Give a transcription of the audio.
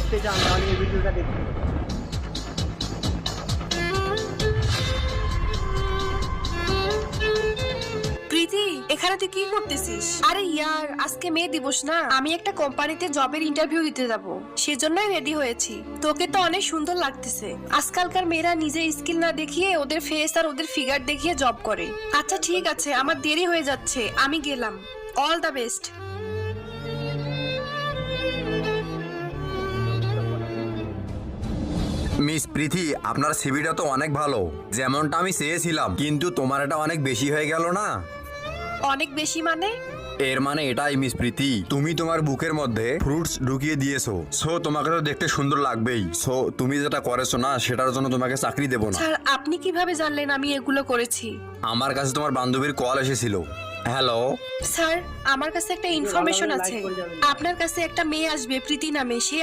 দেখতে চান তাহলে এই ভিডিওটা দেখুন। প্রীতি, এখানে তুই কি করতেছিস? আরে ইয়ার, আজকে মে দিবস না, আমি একটা কোম্পানিতে জবের ইন্টারভিউ দিতে যাব, সেজন্যই রেডি হয়েছি। তোকে তো অনেক সুন্দর লাগতেছে। আজকালকার মেয়েরা নিজে স্কিল না দেখিয়ে ওদের ফেস আর ওদের ফিগার দেখিয়ে জব করে। আচ্ছা ঠিক আছে, আমার দেরি হয়ে যাচ্ছে, আমি গেলাম। All the best. মিস প্রীতি, আপনার সিভিটা তো অনেক ভালো, যেমনটা আমি চেয়েছিলাম, কিন্তু তোমার এটা অনেক বেশি হয়ে গেল না? অনেক বেশি মানে? এর মানে এটাই মিস প্রীতি, তুমি তোমার বুকের মধ্যে ফ্রুটস ঢুকিয়ে দিয়েছো। সো তোমাকে তো দেখতে সুন্দর লাগবেই। সো তুমি যেটা করেছো না, সেটার জন্য তোমাকে চাকরি দেবো না। স্যার, আপনি কিভাবে জানলেন আমি এগুলো করেছি? আমার কাছে তোমার বান্ধবীর কল এসেছিল। হ্যালো। স্যার, আমার কাছে একটা ইনফরমেশন আছে। আপনার কাছে একটা মেয়ে আসবে প্রীতি নামে, সে